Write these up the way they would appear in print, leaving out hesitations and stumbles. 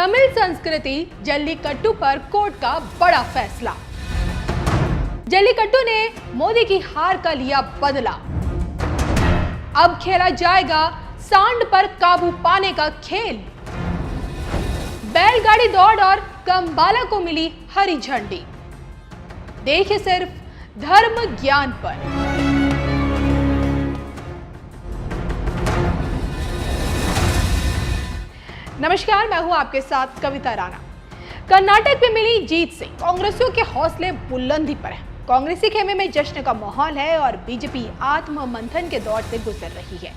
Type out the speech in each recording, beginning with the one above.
तमिल संस्कृति जल्लीकट्टू पर कोर्ट का बड़ा फैसला। जल्लीकट्टू ने मोदी की हार का लिया बदला। अब खेला जाएगा सांड पर काबू पाने का खेल। बैलगाड़ी दौड़ और कंबाला को मिली हरी झंडी। देखिए सिर्फ धर्म ज्ञान पर। नमस्कार, मैं हूं आपके साथ कविता राणा। कर्नाटक में मिली जीत से कांग्रेसियों के हौसले बुलंदी पर हैं। कांग्रेसी खेमे में जश्न का माहौल है और बीजेपी आत्म मंथन के दौर से गुजर रही है।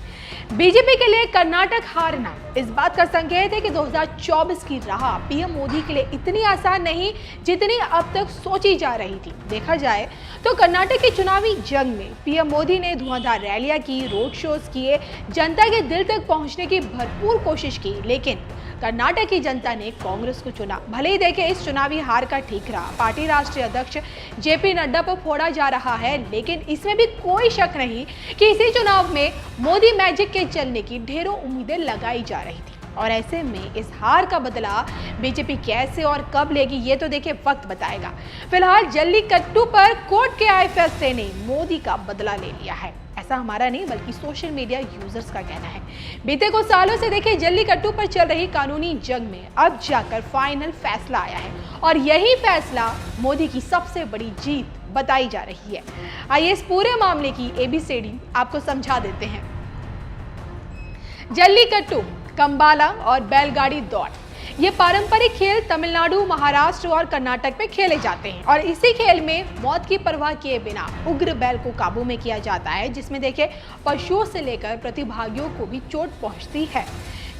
बीजेपी के लिए कर्नाटक हारना इस बात का संकेत है कि 2024 की राह पीएम मोदी के लिए इतनी आसान नहीं जितनी अब तक सोची जा रही थी। देखा जाए तो कर्नाटक की चुनावी जंग में पीएम मोदी ने धुआंधार रैलियां की, रोड शोज किए, जनता के दिल तक पहुंचने की भरपूर कोशिश की, लेकिन कर्नाटक की जनता ने कांग्रेस को चुना। भले ही देखे इस चुनावी हार का ठीकरा पार्टी राष्ट्रीय अध्यक्ष जेपी नड्डा पर फोड़ा जा रहा है, लेकिन इसमें भी कोई शक नहीं कि इसी चुनाव में मोदी मैजिक के चलने की ढेरों उम्मीदें लगाई जा रही थी। और ऐसे में इस हार का बदला बीजेपी कैसे और कब लेगी, ये तो देखिए वक्त बताएगा। फिलहाल जल्लीकट्टू पर कोर्ट के आए फैसले ने मोदी का बदला ले लिया है। ऐसा हमारा नहीं बल्कि सोशल मीडिया यूजर्स का कहना है। बीते कुछ सालों से देखिए जल्लीकट्टू पर चल रही कानूनी जंग में अब जाकर फाइनल फैसला आया है और यही फैसला मोदी की सबसे बड़ी जीत बताई जा रही है। आइए इस पूरे मामले की एबीसीडी आपको समझा देते हैं। जल्लीकट्टू, कंबाला और बैलगाड़ी दौड़, ये पारंपरिक खेल तमिलनाडु, महाराष्ट्र और कर्नाटक में खेले जाते हैं और इसी खेल में मौत की परवाह किए बिना उग्र बैल को काबू में किया जाता है, जिसमें देखिए पशुओं से लेकर प्रतिभागियों को भी चोट पहुंचती है।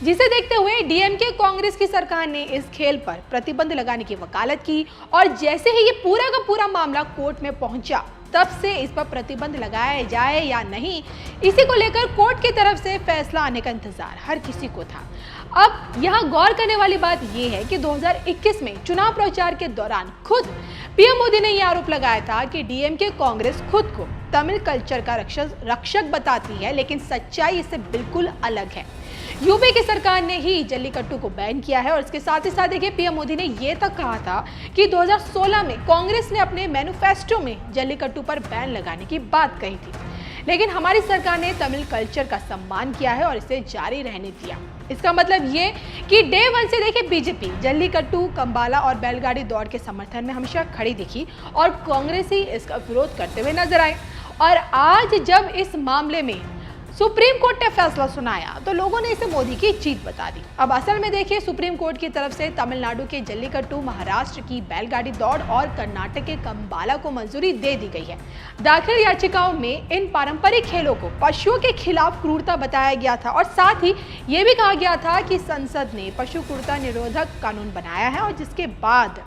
जिसे देखते हुए डीएमके कांग्रेस की सरकार ने इस खेल पर प्रतिबंध लगाने की वकालत की और जैसे ही ये पूरा का पूरा मामला कोर्ट में पहुंचा, तब से इस पर प्रतिबंध लगाया जाए या नहीं, इसी को लेकर कोर्ट की तरफ से फैसला आने का इंतजार हर किसी को था। अब यहाँ गौर करने वाली बात यह है कि 2021 में चुनाव प्रचार के दौरान खुद पीएम मोदी ने यह आरोप लगाया था कि डीएमके कांग्रेस खुद को तमिल कल्चर का रक्षक बताती है, लेकिन सच्चाई इससे बिल्कुल अलग है। यूपी की सरकार ने ही जल्लीकट्टू को बैन किया है और इसके साथ ही साथ देखिए पीएम मोदी ने यह तक कहा था कि 2016 में कांग्रेस ने अपने मैनिफेस्टो में जल्लीकट्टू पर बैन लगाने की बात कही थी, लेकिन हमारी सरकार ने तमिल कल्चर का सम्मान किया है और इसे जारी रहने दिया। इसका मतलब ये कि डे वन से देखिए बीजेपी जल्लीकट्टू, कंबाला और बैलगाड़ी दौड़ के समर्थन में हमेशा खड़ी दिखी और कांग्रेसी इसका विरोध करते हुए नजर आए। और आज जब इस मामले में सुप्रीम कोर्ट ने फैसला सुनाया तो लोगों ने इसे मोदी की जीत बता दी। अब असल में देखिए सुप्रीम कोर्ट की तरफ से तमिलनाडु के जल्लीकट्टू, महाराष्ट्र की बैलगाड़ी दौड़ और कर्नाटक के कंबाला को मंजूरी दे दी गई है। दाखिल याचिकाओं में इन पारंपरिक खेलों को पशुओं के खिलाफ क्रूरता बताया गया था और साथ ही ये भी कहा गया था कि संसद ने पशु क्रूरता निरोधक कानून बनाया है और जिसके बाद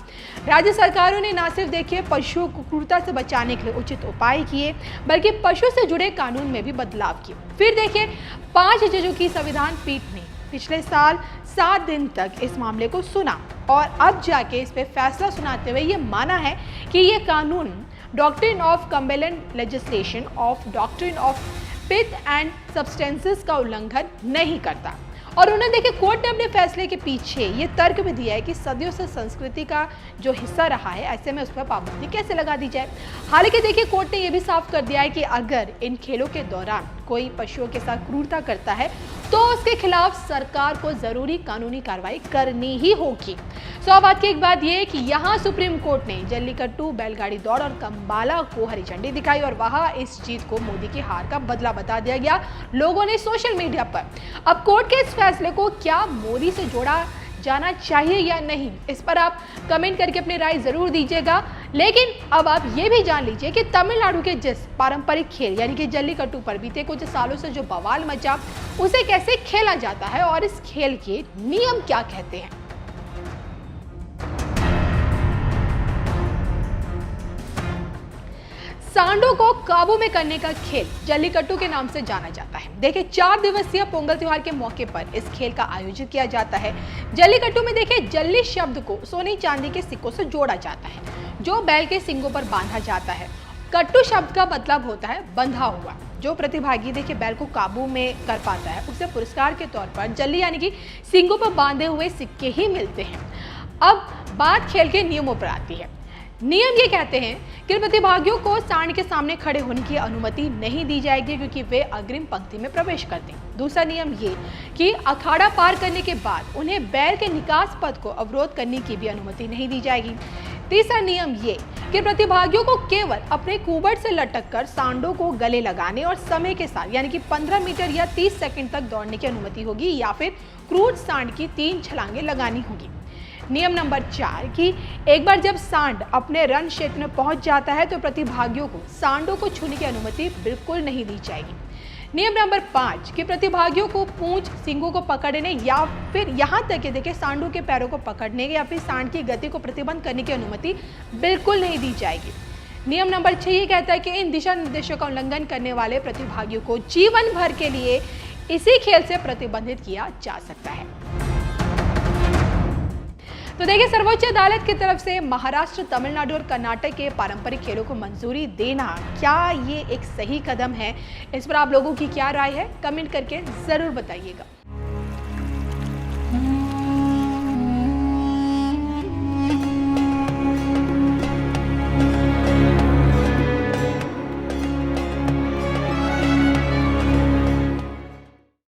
राज्य सरकारों ने न सिर्फ देखिए पशुओं को क्रूरता से बचाने के लिए उचित उपाय किए, बल्कि पशु से जुड़े कानून में भी बदलाव किए। फिर देखिए 5 जजों की संविधान पीठ ने पिछले साल 7 दिन तक इस मामले को सुना और अब जाके इस पे फैसला सुनाते हुए ये माना है कि ये कानून doctrine of colourable legislation of doctrine of pith and substances का उल्लंघन नहीं करता। और उन्होंने देखिए कोर्ट ने अपने फैसले के पीछे ये तर्क भी दिया है कि सदियों से संस्कृति का जो हिस्सा रहा है, ऐसे में उस पर पाबंदी कैसे लगा दी जाए। हालांकि देखिए कोर्ट ने यह भी साफ कर दिया है कि अगर इन खेलों के दौरान कोई पशुओं के साथ क्रूरता करता है तो उसके खिलाफ सरकार को जरूरी कानूनी कार्रवाई करनी ही होगी। सो बात की एक बात यह है कि यहाँ सुप्रीम कोर्ट ने जल्लीकट्टू, बैलगाड़ी दौड़ और कंबाला को हरी झंडी दिखाई और वहां इस जीत को मोदी की हार का बदला बता दिया गया लोगों ने सोशल मीडिया पर। अब कोर्ट के इस फैसले को क्या मोदी से जोड़ा जाना चाहिए या नहीं, इस पर आप कमेंट करके अपनी राय जरूर दीजिएगा। लेकिन अब आप ये भी जान लीजिए कि तमिलनाडु के जिस पारंपरिक खेल यानी कि जल्लीकट्टू पर बीते कुछ सालों से जो बवाल मचा, उसे कैसे खेला जाता है और इस खेल के नियम क्या कहते हैं। सांडों को काबू में करने का खेल जल्लीकट्टू के नाम से जाना जाता है। देखिए 4 दिवसीय पोंगल त्योहार के मौके पर इस खेल का आयोजित किया जाता है। जल्लीकट्टू में देखिए जल्ली शब्द को सोने चांदी के सिक्कों से जोड़ा जाता है जो बैल के सींगों पर बांधा जाता है कट्टू शब्द का मतलब होता है बंधा हुआ। जो प्रतिभागी देखिए बैल को काबू में कर पाता है उसे पुरस्कार के तौर पर जल्ली यानी कि सींगों पर बांधे हुए सिक्के ही मिलते हैं। अब बात खेल के नियमों पर आती है। नियम ये कहते हैं कि प्रतिभागियों को सांड के सामने खड़े होने की अनुमति नहीं दी जाएगी क्योंकि वे अग्रिम पंक्ति में प्रवेश करते हैं। दूसरा नियम ये कि अखाड़ा पार करने के बाद उन्हें बैल के निकास पथ को अवरोध करने की भी अनुमति नहीं दी जाएगी। तीसरा नियम ये कि प्रतिभागियों को केवल अपने कुबड़ से लटक कर सांडों को गले लगाने और समय के साथ यानी कि 15 मीटर या 30 सेकंड तक दौड़ने की अनुमति होगी या फिर क्रूज सांड की 3 छलांगे लगानी होगी। नियम नंबर 4 कि एक बार जब सांड अपने रण क्षेत्र में पहुंच जाता है तो प्रतिभागियों को सांडों को छूने की अनुमति बिल्कुल नहीं दी जाएगी। नियम नंबर 5 कि प्रतिभागियों को पूंछ सींगों को पकड़ने या फिर यहाँ तक कि देखिए सांडों के पैरों को पकड़ने या फिर सांड की गति को प्रतिबंध करने की अनुमति बिल्कुल नहीं दी जाएगी। नियम नंबर 6 ये कहता है कि इन दिशा निर्देशों का उल्लंघन करने वाले प्रतिभागियों को जीवन भर के लिए इसी खेल से प्रतिबंधित किया जा सकता है। तो देखिए सर्वोच्च अदालत की तरफ से महाराष्ट्र, तमिलनाडु और कर्नाटक के पारंपरिक खेलों को मंजूरी देना क्या ये एक सही कदम है? इस पर आप लोगों की क्या राय है? कमेंट करके जरूर बताइएगा।